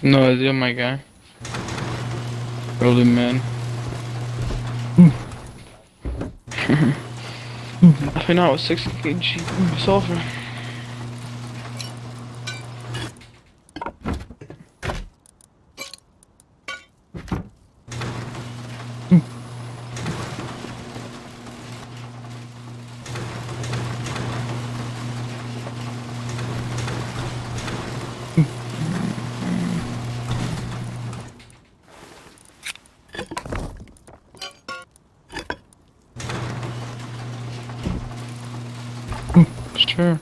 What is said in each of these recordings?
No idea, my guy. Probably man. Nothing out with 6 kg sulfur. Sure.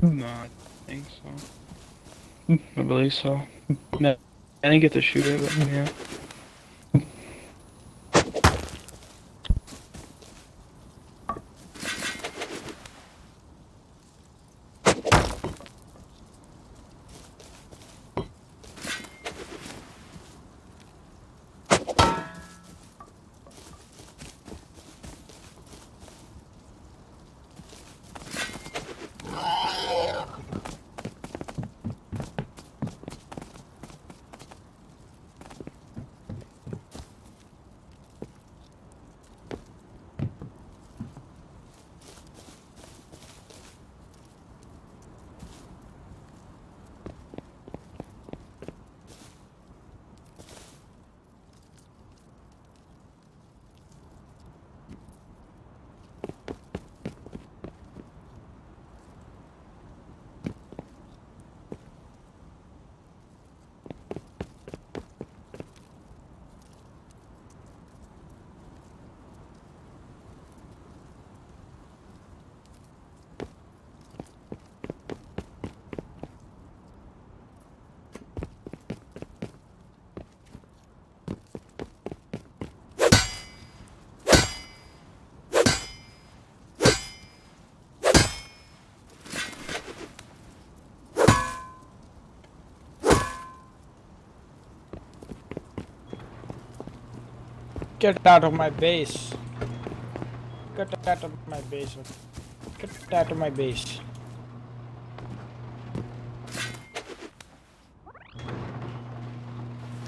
No, I think so. I believe so. No, I didn't get to shoot it, but yeah. Get out of my base. Get out of my base. Get out of my base.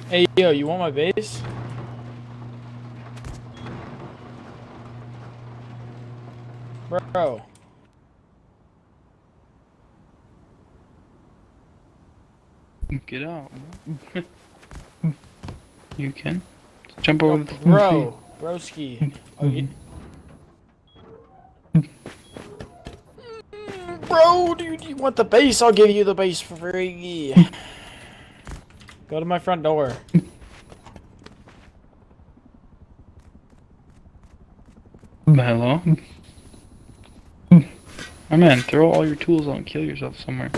Hey, yo, you want my base? Bro. Get out. You can. Jump over the Bro. Broski. Oh, Bro, dude, you want the base? I'll give you the base for free. Go to my front door. Hello? My man, throw all your tools out and kill yourself somewhere.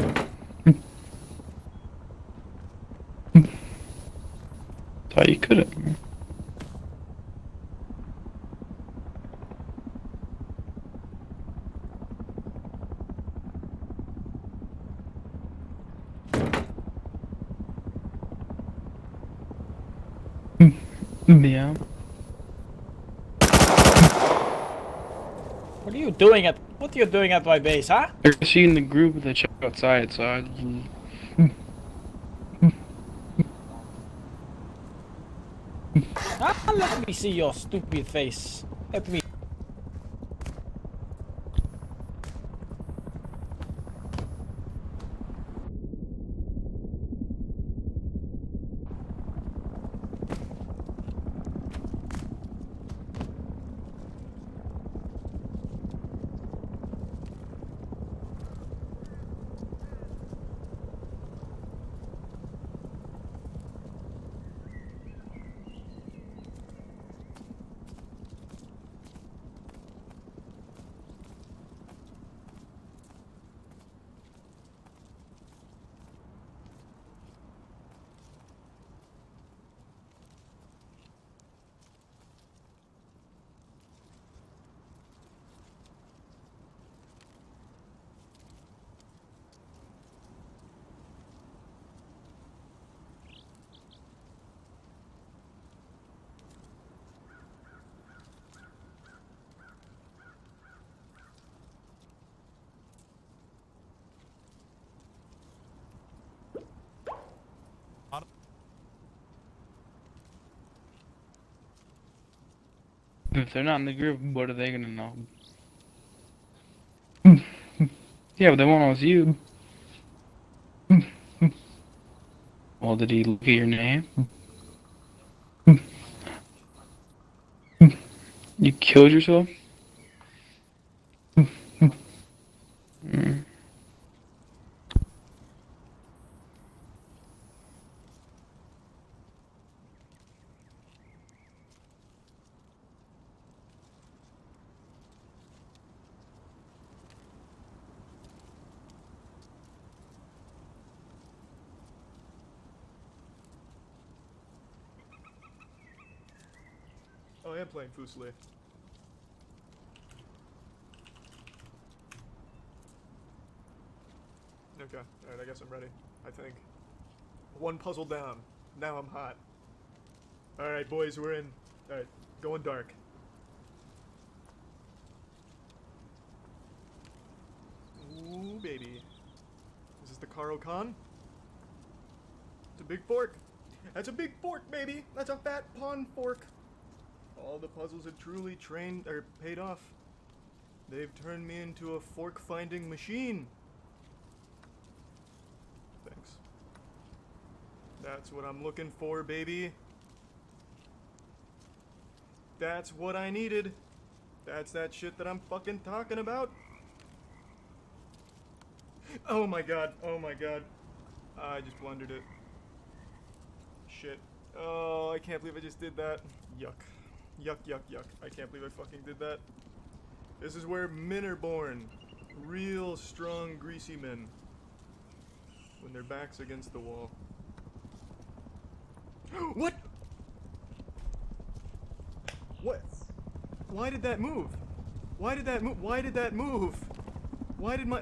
Thought you couldn't. Yeah. What are you doing at my base, huh? They're seeing the group that check outside, so I... Let me see your stupid face. Let me. If they're not in the group, what are they gonna know? Yeah, but they won't know it's you. Well, did he look at your name? You killed yourself? Mm. Oh, I am playing Fuseli. Okay, alright, I guess I'm ready. I think. One puzzle down. Now I'm hot. Alright, boys, we're in. Alright, going dark. Ooh, baby. Is this the Karo Khan? It's a big fork. That's a big fork, baby! That's a fat pawn fork! All the puzzles have truly paid off. They've turned me into a fork-finding machine. Thanks. That's what I'm looking for, baby. That's what I needed. That's that shit that I'm fucking talking about. Oh my god, oh my god. I just blundered it. Shit. Oh, I can't believe I just did that. Yuck. Yuck, yuck, yuck. I can't believe I fucking did that. This is where men are born. Real strong, greasy men. When their back's against the wall. What? What? Why did that move? Why did that move? Why did that move? Why did my...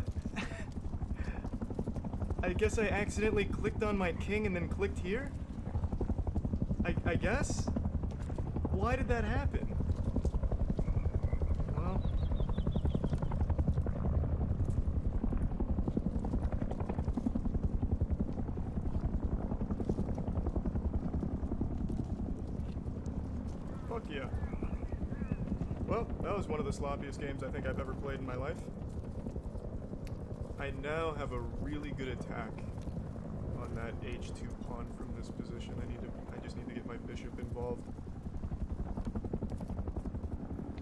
I guess I accidentally clicked on my king and then clicked here? I guess? Why did that happen? Well. Fuck yeah. Well, that was one of the sloppiest games I think I've ever played in my life. I now have a really good attack on that H2 pawn from this position. I just need to get my bishop involved.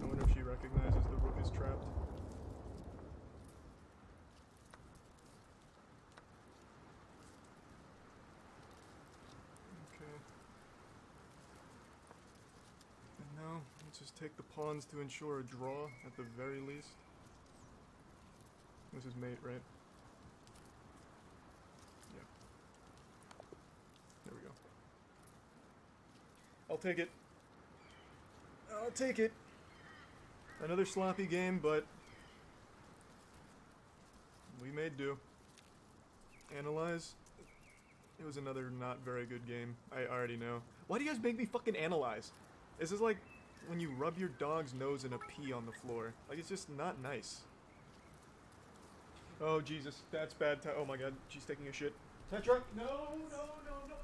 I wonder if she recognizes the rook is trapped. Okay. And now, let's just take the pawns to ensure a draw at the very least. This is mate, right? Yeah. There we go. I'll take it. I'll take it. Another sloppy game, but we made do. Analyze. It was another not very good game. I already know. Why do you guys make me fucking analyze? This is like when you rub your dog's nose in a pee on the floor. Like, it's just not nice. Oh, Jesus. That's bad. Oh, my God. She's taking a shit. Tetra? No, no, no, no.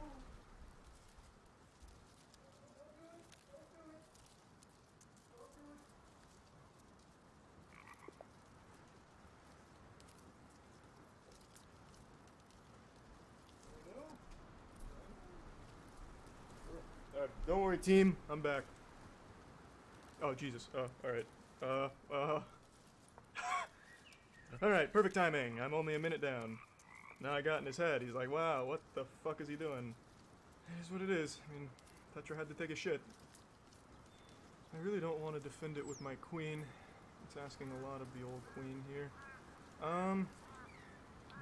Don't worry, team. I'm back. Oh, Jesus. Alright. Alright, perfect timing. I'm only a minute down. Now I got in his head. He's like, wow, what the fuck is he doing? It is what it is. I mean, Tetra had to take a shit. I really don't want to defend it with my queen. It's asking a lot of the old queen here.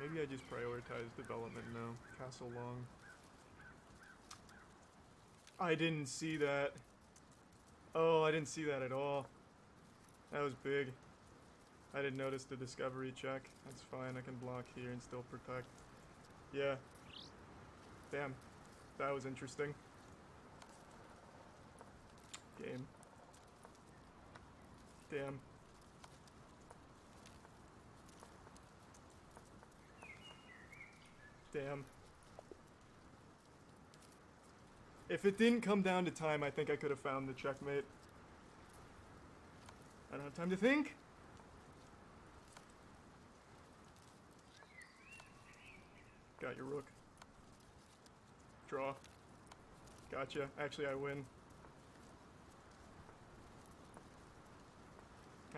Maybe I just prioritize development now. Castle long. I didn't see that. Oh, I didn't see that at all. That was big. I didn't notice the discovery check. That's fine, I can block here and still protect. Yeah. Damn. That was interesting. Game. Damn. Damn. If it didn't come down to time, I think I could have found the checkmate. I don't have time to think. Got your rook. Draw. Gotcha. Actually, I win.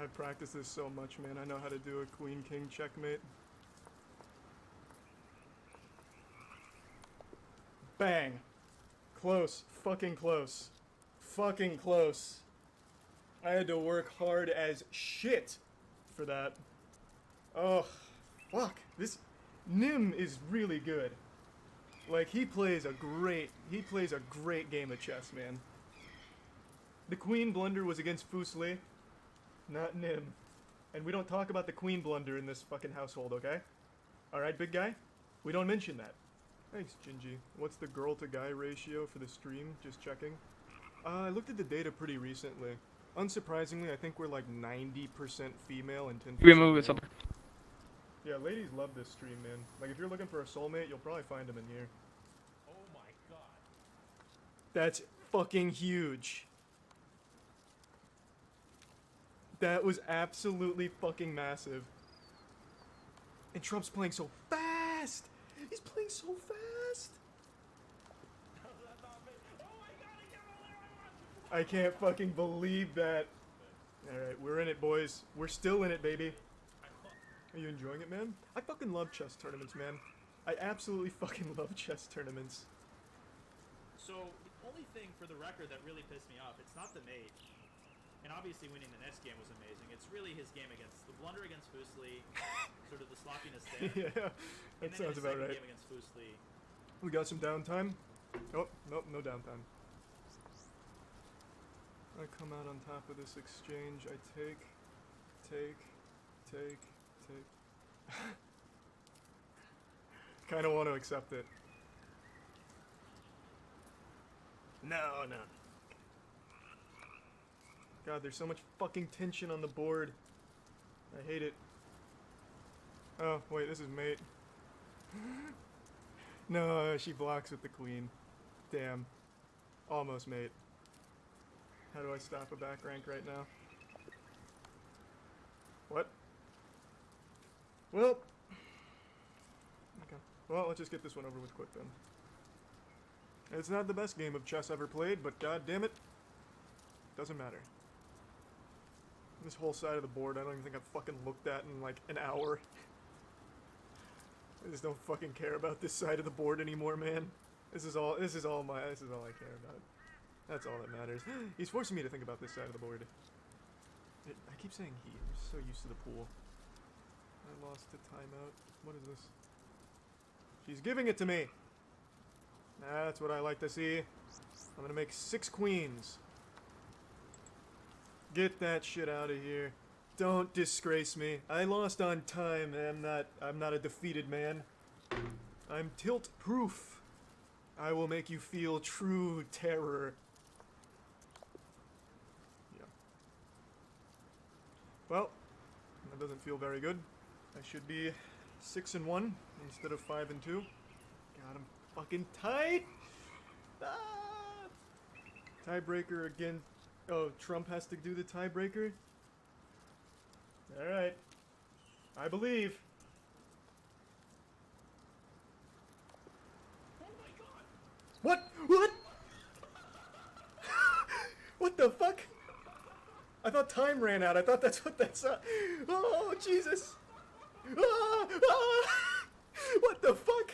I've practiced this so much, man. I know how to do a queen-king checkmate. Bang. Close. Fucking close. Fucking close. I had to work hard as shit for that. Oh, fuck. This Nim is really good. Like, he plays a great game of chess, man. The queen blunder was against Fuseli, not Nim. And we don't talk about the queen blunder in this fucking household, okay? Alright, big guy? We don't mention that. Thanks, Gingy. What's the girl-to-guy ratio for the stream? Just checking. I looked at the data pretty recently. Unsurprisingly, I think we're like 90% female and 10% Remove it. male. Yeah, ladies love this stream, man. Like, if you're looking for a soulmate, you'll probably find him in here. Oh my god. That's fucking huge. That was absolutely fucking massive. And Trump's playing so fast! He's playing so fast! I can't fucking believe that. Alright, we're in it, boys. We're still in it, baby. Are you enjoying it, man? I fucking love chess tournaments, man. I absolutely fucking love chess tournaments. So, the only thing for the record that really pissed me off, it's not the mate. And obviously winning the next game was amazing. It's really his game against the blunder against Fuseli, sort of the sloppiness there. Yeah, that sounds about right. Game against Fuseli. We got some downtime. Oh, nope, no downtime. I come out on top of this exchange. I take. Kind of want to accept it. No. God, there's so much fucking tension on the board. I hate it. Oh, wait, this is mate. No, she blocks with the queen. Damn. Almost mate. How do I stop a back rank right now? What? Well. Okay. Well, let's just get this one over with quick then. It's not the best game of chess ever played, but god damn it. Doesn't matter. This whole side of the board, I don't even think I've fucking looked at in like an hour. I just don't fucking care about this side of the board anymore, man. This is all I care about. That's all that matters. He's forcing me to think about this side of the board. I keep saying he. I'm just so used to the pool. I lost to timeout. What is this? She's giving it to me. That's what I like to see. I'm gonna make 6 queens. Get that shit out of here. Don't disgrace me. I lost on time, and I'm not a defeated man. I'm tilt proof. I will make you feel true terror. Yeah. Well, that doesn't feel very good. I should be 6-1 instead of 5-2. God, I'm fucking tight. Ah! Tiebreaker again. Oh, Trump has to do the tiebreaker? Alright. I believe. Oh my god! What? What? What the fuck? I thought time ran out. I thought that's what that's. Oh, Jesus. Ah, ah. What the fuck?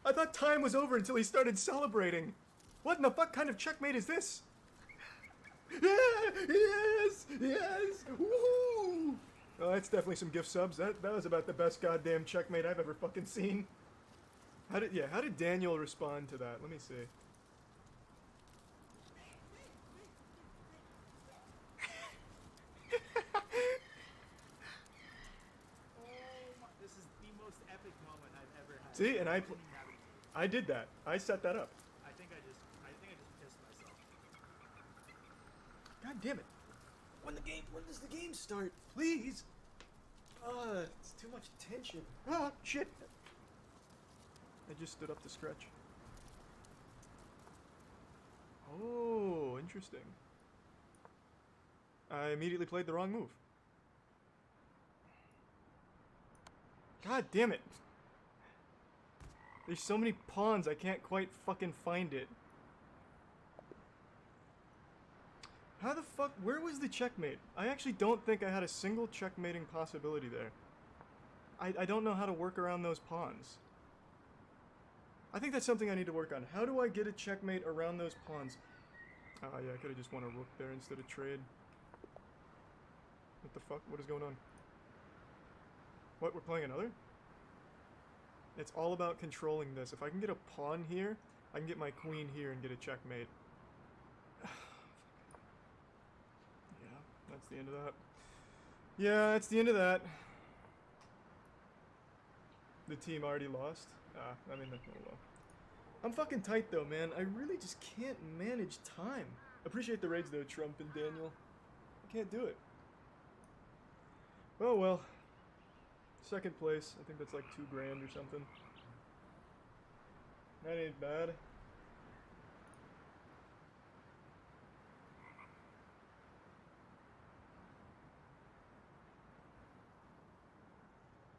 I thought time was over until he started celebrating. What in the fuck kind of checkmate is this? Yeah, yes, yes, woohoo! Oh, that's definitely some gift subs. That was about the best goddamn checkmate I've ever fucking seen. How did Daniel respond to that? Let me see. This is the most epic moment I've ever had. See, and I did that. I set that up. I think I just pissed myself. God damn it. When does the game start? Please. It's too much tension. Ah, shit. I just stood up to stretch. Oh, interesting. I immediately played the wrong move. God damn it. There's so many pawns, I can't quite fucking find it. How the fuck, where was the checkmate? I actually don't think I had a single checkmating possibility there. I don't know how to work around those pawns. I think that's something I need to work on. How do I get a checkmate around those pawns? Ah, yeah, I could've just won a rook there instead of trade. What the fuck? What is going on? What, we're playing another? It's all about controlling this. If I can get a pawn here, I can get my queen here and get a checkmate. Yeah, that's the end of that. Yeah, that's the end of that. The team already lost? I mean, oh well. I'm fucking tight though, man. I really just can't manage time. Appreciate the raids though, Trump and Daniel. I can't do it. Oh well. Second place. I think that's like $2 grand or something. That ain't bad.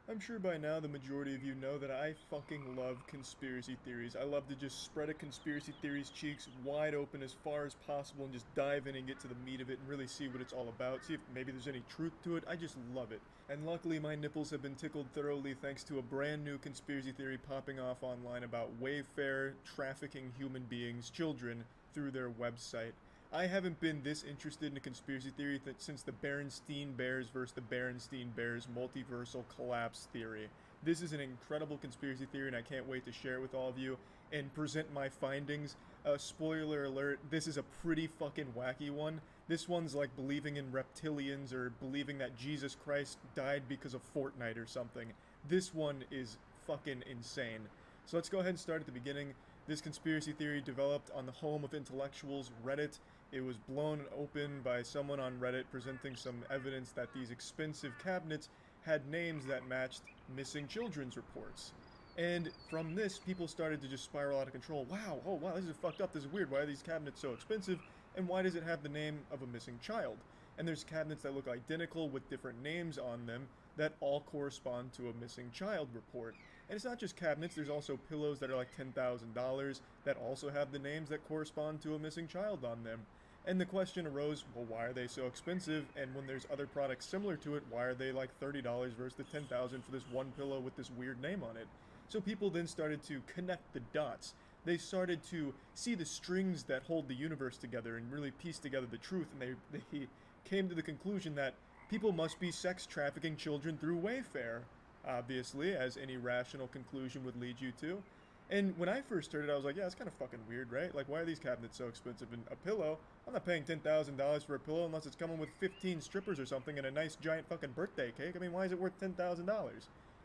I'm sure by now the majority of you know that I fucking love conspiracy theories. I love to just spread a conspiracy theory's cheeks wide open as far as possible and just dive in and get to the meat of it and really see what it's all about. See if maybe there's any truth to it. I just love it. And luckily my nipples have been tickled thoroughly thanks to a brand new conspiracy theory popping off online about Wayfair trafficking human beings, children, through their website. I haven't been this interested in a conspiracy theory since the Berenstein Bears versus the Berenstein Bears multiversal collapse theory. This is an incredible conspiracy theory and I can't wait to share it with all of you and present my findings. Spoiler alert, this is a pretty fucking wacky one. This one's like believing in reptilians or believing that Jesus Christ died because of Fortnite or something. This one is fucking insane. So let's go ahead and start at the beginning. This conspiracy theory developed on the home of intellectuals, Reddit, It was blown open by someone on Reddit presenting some evidence that these expensive cabinets had names that matched missing children's reports. And from this, people started to just spiral out of control. Wow, oh wow, this is fucked up, this is weird. Why are these cabinets so expensive? And why does it have the name of a missing child? And there's cabinets that look identical with different names on them that all correspond to a missing child report. And it's not just cabinets, there's also pillows that are like $10,000 that also have the names that correspond to a missing child on them. And the question arose, well, why are they so expensive? And when there's other products similar to it, why are they like $30 versus the $10,000 for this one pillow with this weird name on it? So people then started to connect the dots. They started to see the strings that hold the universe together and really piece together the truth. And they came to the conclusion that people must be sex trafficking children through Wayfair, obviously, as any rational conclusion would lead you to. And when I first heard it, I was like, yeah, it's kind of fucking weird, right? Like, why are these cabinets so expensive? And a pillow, I'm not paying $10,000 for a pillow unless it's coming with 15 strippers or something and a nice giant fucking birthday cake. I mean, why is it worth $10,000?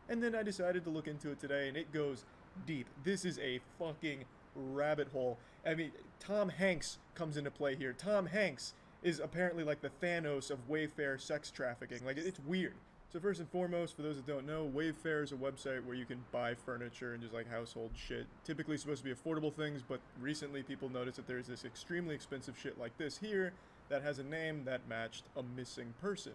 And then I decided to look into it today, and it goes deep. This is a fucking rabbit hole. I mean, Tom Hanks comes into play here. Tom Hanks is apparently like the Thanos of Wayfair sex trafficking. Like, it's weird. So first and foremost, for those that don't know, Wayfair is a website where you can buy furniture and just like household shit. Typically supposed to be affordable things, but recently people noticed that there's this extremely expensive shit like this here that has a name that matched a missing person.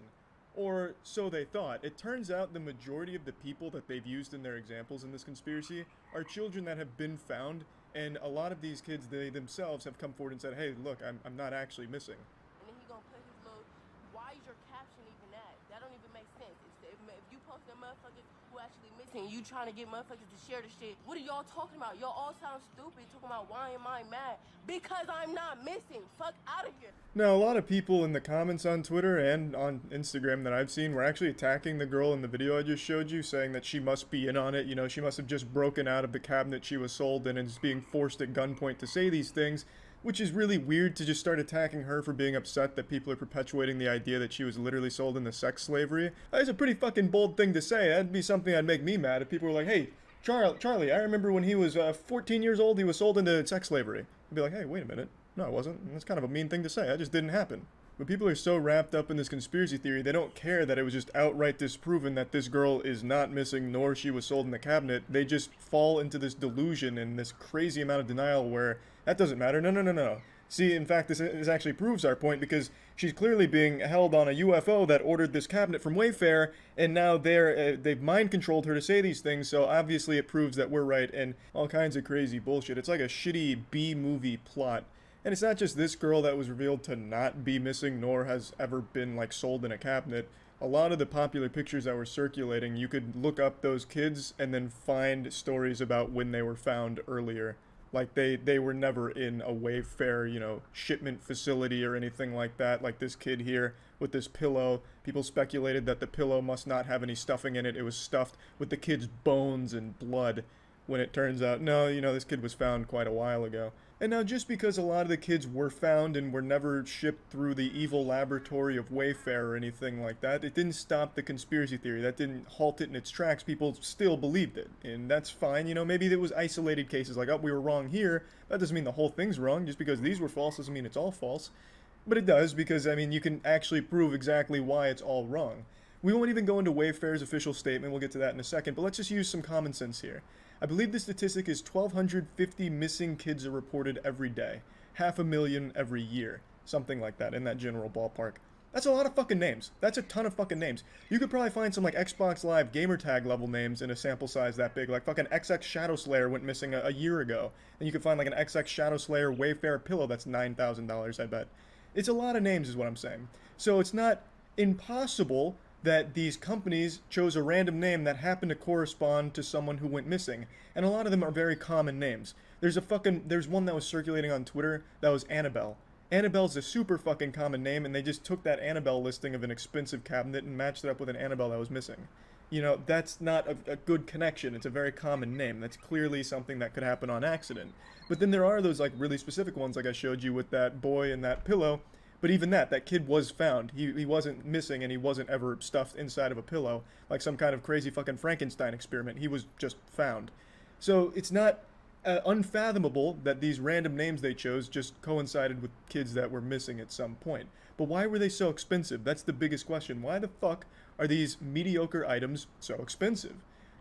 Or so they thought. It turns out the majority of the people that they've used in their examples in this conspiracy are children that have been found, and a lot of these kids, they themselves have come forward and said, hey, look, I'm not actually missing. And then he gonna put his little, why is your caption even that? That don't even make sense. If you post a motherfucker who actually missing, you trying to get motherfuckers to share the shit, what are y'all talking about? Y'all all sound stupid talking about why am I mad? Because I'm not missing. Fuck out of here. Now, a lot of people in the comments on Twitter and on Instagram that I've seen were actually attacking the girl in the video I just showed you, saying that she must be in on it. You know, she must have just broken out of the cabinet she was sold in and is being forced at gunpoint to say these things, which is really weird to just start attacking her for being upset that people are perpetuating the idea that she was literally sold into sex slavery. That's a pretty fucking bold thing to say. That'd be something that'd make me mad if people were like, hey, Charlie, I remember when he was 14 years old, he was sold into sex slavery. I'd be like, hey, wait a minute. No, it wasn't. And that's kind of a mean thing to say. That just didn't happen. But people are so wrapped up in this conspiracy theory, they don't care that it was just outright disproven that this girl is not missing, nor she was sold in the cabinet. They just fall into this delusion and this crazy amount of denial where that doesn't matter. No. See, in fact, this actually proves our point, because she's clearly being held on a UFO that ordered this cabinet from Wayfair, and now they've mind-controlled her to say these things, so obviously it proves that we're right, and all kinds of crazy bullshit. It's like a shitty B-movie plot. And it's not just this girl that was revealed to not be missing, nor has ever been, like, sold in a cabinet. A lot of the popular pictures that were circulating, you could look up those kids and then find stories about when they were found earlier. Like, they were never in a Wayfair, you know, shipment facility or anything like that. Like this kid here with this pillow. People speculated that the pillow must not have any stuffing in it. It was stuffed with the kid's bones and blood. When it turns out, no, you know, this kid was found quite a while ago. And now, just because a lot of the kids were found and were never shipped through the evil laboratory of Wayfair or anything like that, it didn't stop the conspiracy theory. That didn't halt it in its tracks. People still believed it. And that's fine. You know, maybe there was isolated cases like, oh, we were wrong here. That doesn't mean the whole thing's wrong. Just because these were false doesn't mean it's all false. But it does, because, I mean, you can actually prove exactly why it's all wrong. We won't even go into Wayfair's official statement. We'll get to that in a second. But let's just use some common sense here. I believe the statistic is 1,250 missing kids are reported every day. 500,000 every year. Something like that, in that general ballpark. That's a lot of fucking names. That's a ton of fucking names. You could probably find some, like, Xbox Live gamertag level names in a sample size that big. Like, fucking XX Shadow Slayer went missing a year ago. And you could find, like, an XX Shadow Slayer Wayfair pillow that's $9,000, I bet. It's a lot of names is what I'm saying. So it's not impossible that these companies chose a random name that happened to correspond to someone who went missing. And a lot of them are very common names. There's one that was circulating on Twitter that was Annabelle. Annabelle's a super fucking common name, and they just took that Annabelle listing of an expensive cabinet and matched it up with an Annabelle that was missing. You know, that's not a good connection. It's a very common name. That's clearly something that could happen on accident. But then there are those, like, really specific ones, like I showed you with that boy and that pillow. But even that kid was found. He wasn't missing, and he wasn't ever stuffed inside of a pillow like some kind of crazy fucking Frankenstein experiment. He was just found. So it's not unfathomable that these random names they chose just coincided with kids that were missing at some point. But why were they so expensive? That's the biggest question. Why the fuck are these mediocre items so expensive?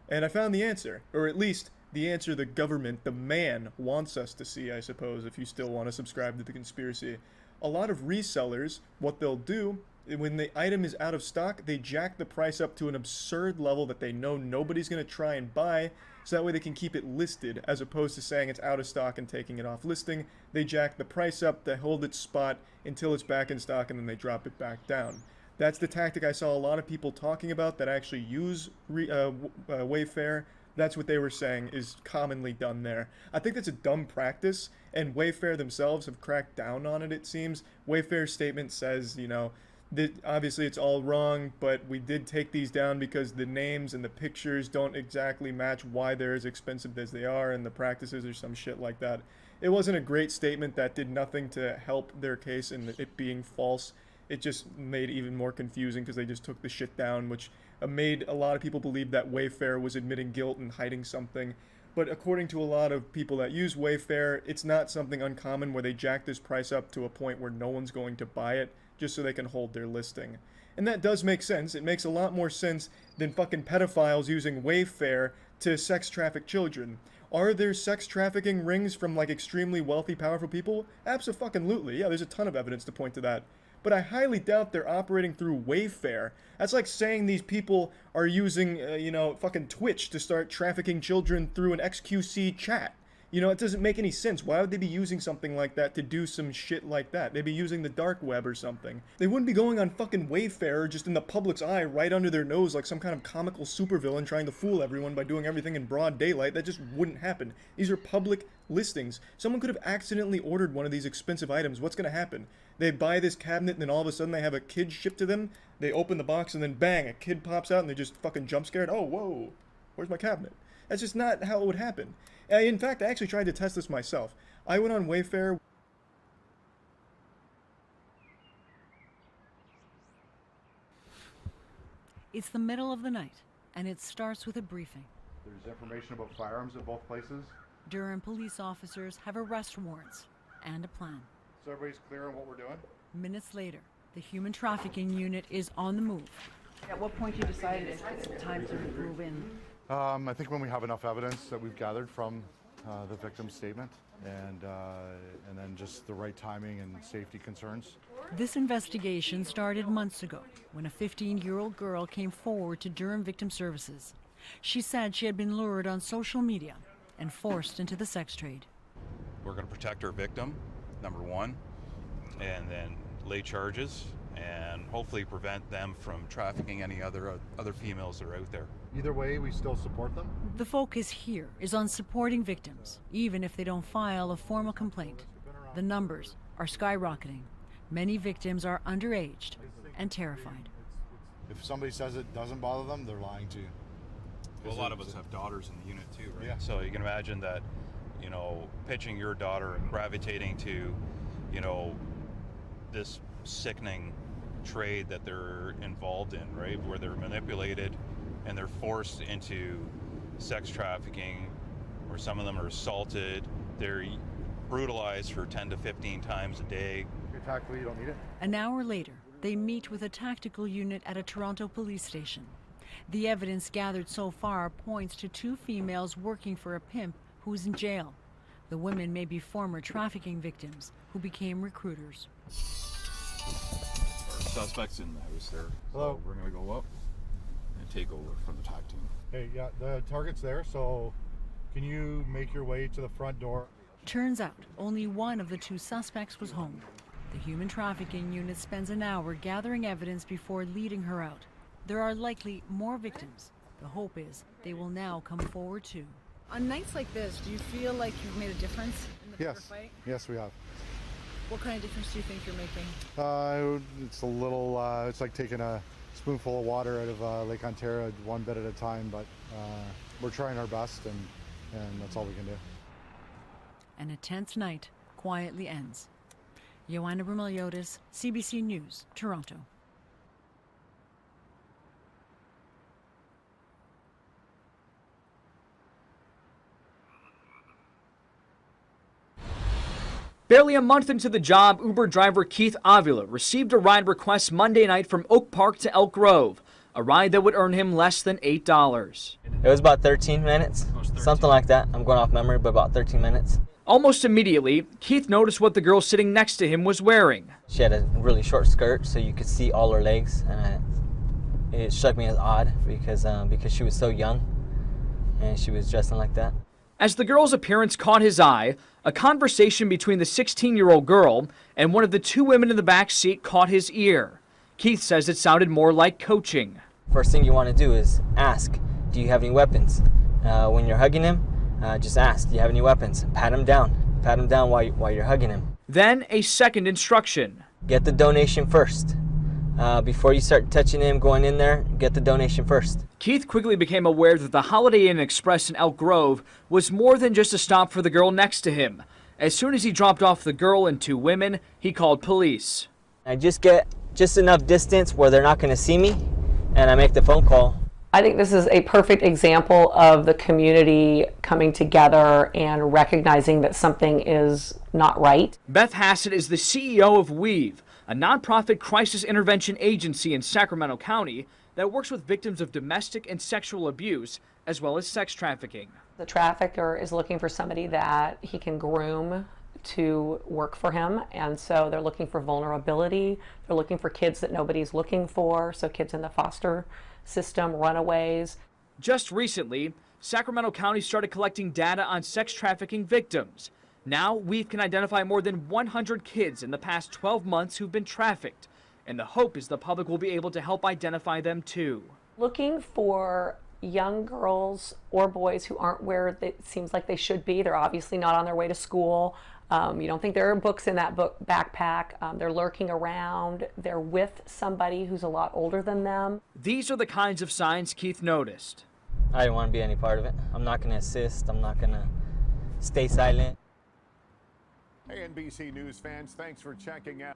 And I found the answer, or at least the answer the government, the man, wants us to see, I suppose, if you still want to subscribe to the conspiracy. A lot of resellers, what they'll do, when the item is out of stock, they jack the price up to an absurd level that they know nobody's going to try and buy, so that way they can keep it listed, as opposed to saying it's out of stock and taking it off listing. They jack the price up to hold its spot until it's back in stock, and then they drop it back down. That's the tactic I saw a lot of people talking about that actually use Wayfair. That's what they were saying is commonly done there. I think that's a dumb practice, and Wayfair themselves have cracked down on it, it seems. Wayfair's statement says, you know, that obviously it's all wrong, but we did take these down because the names and the pictures don't exactly match why they're as expensive as they are, and the practices or some shit like that. It wasn't a great statement that did nothing to help their case in it being false. It just made it even more confusing because they just took the shit down, which made a lot of people believe that Wayfair was admitting guilt and hiding something. But according to a lot of people that use Wayfair, it's not something uncommon where they jack this price up to a point where no one's going to buy it just so they can hold their listing. And that does make sense. It makes a lot more sense than fucking pedophiles using Wayfair to sex traffic children. Are there sex trafficking rings from like extremely wealthy, powerful people? Abso-fucking-lutely. Yeah, there's a ton of evidence to point to that. But I highly doubt they're operating through Wayfair. That's like saying these people are using, fucking Twitch to start trafficking children through an XQC chat. You know, it doesn't make any sense. Why would they be using something like that to do some shit like that? They'd be using the dark web or something. They wouldn't be going on fucking Wayfair just in the public's eye right under their nose like some kind of comical supervillain trying to fool everyone by doing everything in broad daylight. That just wouldn't happen. These are public listings. Someone could have accidentally ordered one of these expensive items. What's going to happen? They buy this cabinet and then all of a sudden they have a kid shipped to them. They open the box and then bang, a kid pops out and they're just fucking jump scared. Oh, whoa, where's my cabinet? That's just not how it would happen. In fact, I actually tried to test this myself. I went on Wayfair. It's the middle of the night, and it starts with a briefing. There's information about firearms at both places. Durham police officers have arrest warrants and a plan. So everybody's clear on what we're doing? Minutes later, the human trafficking unit is on the move. At what point you decided it's time to move in? I think when we have enough evidence that we've gathered from the victim's statement and then just the right timing and safety concerns. This investigation started months ago when a 15-year-old girl came forward to Durham Victim Services. She said she had been lured on social media and forced into the sex trade. We're going to protect our victim, number one, and then lay charges and hopefully prevent them from trafficking any other females that are out there. Either way, we still support them. The focus here is on supporting victims, even if they don't file a formal complaint. The numbers are skyrocketing. Many victims are underaged and terrified. If somebody says it doesn't bother them, they're lying to you. Well, a lot of us have daughters in the unit too, right? Yeah. So you can imagine that, pitching your daughter and gravitating to, this sickening trade that they're involved in, right? Where they're manipulated and they're forced into sex trafficking, or some of them are assaulted. They're brutalized for 10 to 15 times a day. Your tactically, you don't need it. An hour later, they meet with a tactical unit at a Toronto police station. The evidence gathered so far points to two females working for a pimp who's in jail. The women may be former trafficking victims who became recruiters. Our suspect's in the house there. Hello. So we're going to go up and take over from the TAC team. Hey, yeah, the target's there, so can you make your way to the front door? Turns out only one of the two suspects was home. The human trafficking unit spends an hour gathering evidence before leading her out. There are likely more victims. The hope is they will now come forward too. On nights like this, do you feel like you've made a difference in the fair Yes. fight? Yes, we have. What kind of difference do you think you're making? It's a little, it's like taking a spoonful of water out of Lake Ontario one bit at a time, but we're trying our best and that's all we can do. And a tense night quietly ends. Joanna Brumeliotis, CBC News, Toronto. Barely a month into the job, Uber driver Keith Avila received a ride request Monday night from Oak Park to Elk Grove, a ride that would earn him less than $8. It was about 13 minutes, something like that. I'm going off memory, but about 13 minutes. Almost immediately, Keith noticed what the girl sitting next to him was wearing. She had a really short skirt, so you could see all her legs, and it struck me as odd because she was so young, and she was dressing like that. As the girl's appearance caught his eye, a conversation between the 16-year-old girl and one of the two women in the back seat caught his ear. Keith says it sounded more like coaching. First thing you want to do is ask, do you have any weapons? When you're hugging him, just ask, do you have any weapons? Pat him down while you're hugging him. Then a second instruction. Get the donation first. Before you start touching him, going in there, get the donation first. Keith quickly became aware that the Holiday Inn Express in Elk Grove was more than just a stop for the girl next to him. As soon as he dropped off the girl and two women, he called police. I just get enough distance where they're not going to see me, and I make the phone call. I think this is a perfect example of the community coming together and recognizing that something is not right. Beth Hassett is the CEO of Weave, a nonprofit crisis intervention agency in Sacramento County that works with victims of domestic and sexual abuse, as well as sex trafficking. The trafficker is looking for somebody that he can groom to work for him, and so they're looking for vulnerability. They're looking for kids that nobody's looking for, so kids in the foster system, runaways. Just recently, Sacramento County started collecting data on sex trafficking victims. Now, Weave can identify more than 100 kids in the past 12 months who've been trafficked, and the hope is the public will be able to help identify them too. Looking for young girls or boys who aren't where it seems like they should be. They're obviously not on their way to school. You don't think there are books in that book backpack. They're lurking around. They're with somebody who's a lot older than them. These are the kinds of signs Keith noticed. I didn't want to be any part of it. I'm not going to assist. I'm not going to stay silent. Hey, NBC News fans, thanks for checking out.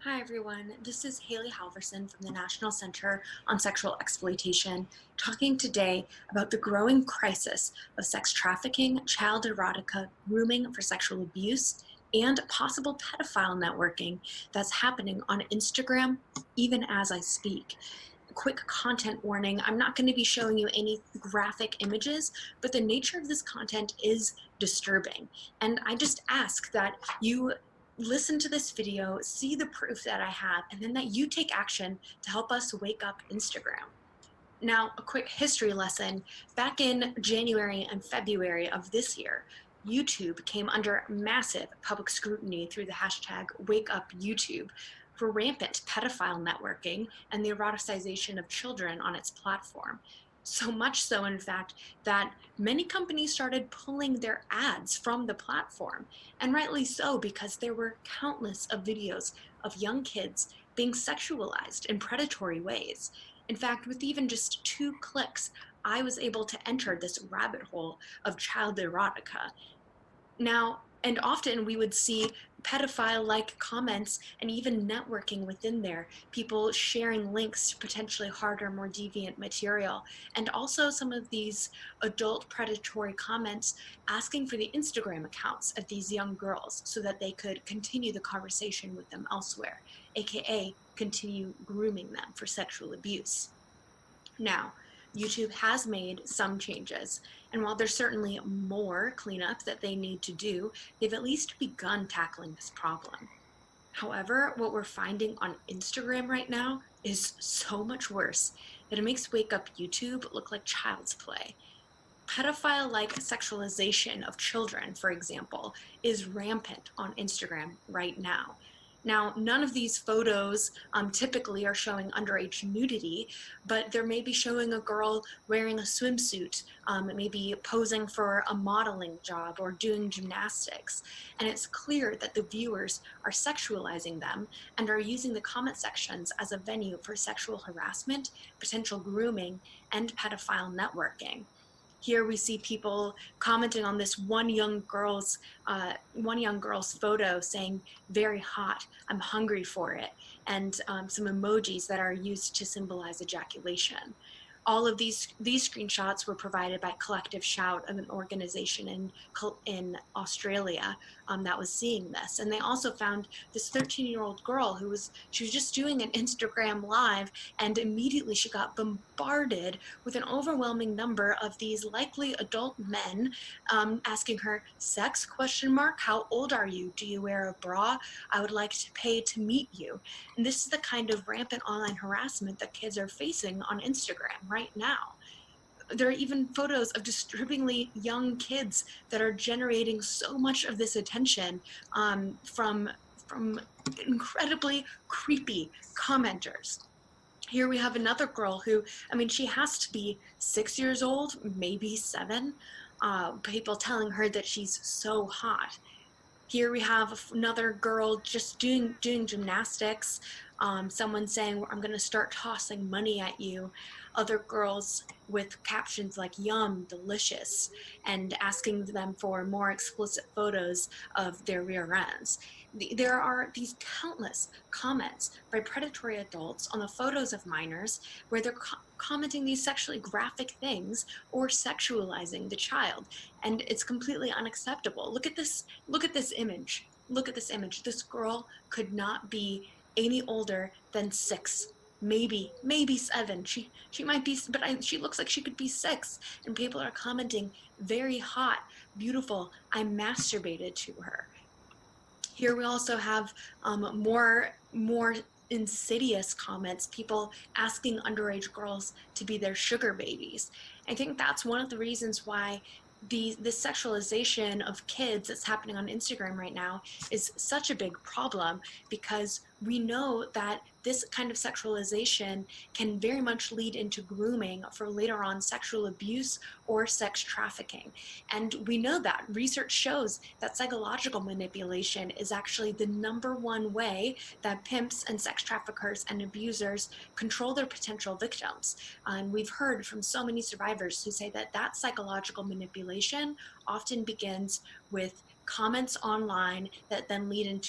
Hi everyone, this is Haley Halverson from the National Center on Sexual Exploitation, talking today about the growing crisis of sex trafficking, child erotica, grooming for sexual abuse, and possible pedophile networking that's happening on Instagram, even as I speak. Quick content warning, I'm not going to be showing you any graphic images, but the nature of this content is disturbing. And I just ask that you listen to this video, see the proof that I have, and then that you take action to help us wake up Instagram. Now, a quick history lesson. Back in January and February of this year, YouTube came under massive public scrutiny through the hashtag WakeUpYouTube for rampant pedophile networking and the eroticization of children on its platform. So much so, in fact, that many companies started pulling their ads from the platform, and rightly so, because there were countless of videos of young kids being sexualized in predatory ways. In fact, with even just 2 clicks, I was able to enter this rabbit hole of child erotica. Now, and often we would see pedophile-like comments and even networking within there, people sharing links to potentially harder, more deviant material, and also some of these adult predatory comments asking for the Instagram accounts of these young girls so that they could continue the conversation with them elsewhere, aka continue grooming them for sexual abuse. Now, YouTube has made some changes, and while there's certainly more cleanup that they need to do, they've at least begun tackling this problem. However, what we're finding on Instagram right now is so much worse that it makes Wake Up YouTube look like child's play. Pedophile-like sexualization of children, for example, is rampant on Instagram right now. Now, none of these photos typically are showing underage nudity, but there may be showing a girl wearing a swimsuit, maybe posing for a modeling job or doing gymnastics. And it's clear that the viewers are sexualizing them and are using the comment sections as a venue for sexual harassment, potential grooming, and pedophile networking. Here we see people commenting on this one young girl's photo saying, "Very hot, I'm hungry for it," and some emojis that are used to symbolize ejaculation. All of these screenshots were provided by Collective Shout, of an organization in Australia that was seeing this. And they also found this 13-year-old girl she was just doing an Instagram live, and immediately she got bombarded with an overwhelming number of these likely adult men asking her, "Sex? ? How old are you? Do you wear a bra? I would like to pay to meet you." And this is the kind of rampant online harassment that kids are facing on Instagram right now. There are even photos of disturbingly young kids that are generating so much of this attention from incredibly creepy commenters. Here we have another girl who, I mean, she has to be 6 years old, maybe 7. People telling her that she's so hot. Here we have another girl just doing gymnastics. Someone saying, "I'm going to start tossing money at you." Other girls with captions like "Yum, delicious," and asking them for more explicit photos of their rear ends. There are these countless comments by predatory adults on the photos of minors where they're commenting these sexually graphic things or sexualizing the child, and it's completely unacceptable. Look at this image. Look at this image. This girl could not be any older than 6, maybe 7. She might be, but she looks like she could be 6, and people are commenting, "Very hot, beautiful, I masturbated to her." Here we also have more insidious comments, people asking underage girls to be their sugar babies. I think that's one of the reasons why this sexualization of kids that's happening on Instagram right now is such a big problem, because we know that this kind of sexualization can very much lead into grooming for later on sexual abuse or sex trafficking. And we know that research shows that psychological manipulation is actually the #1 way that pimps and sex traffickers and abusers control their potential victims. And we've heard from so many survivors who say that psychological manipulation often begins with comments online that then lead into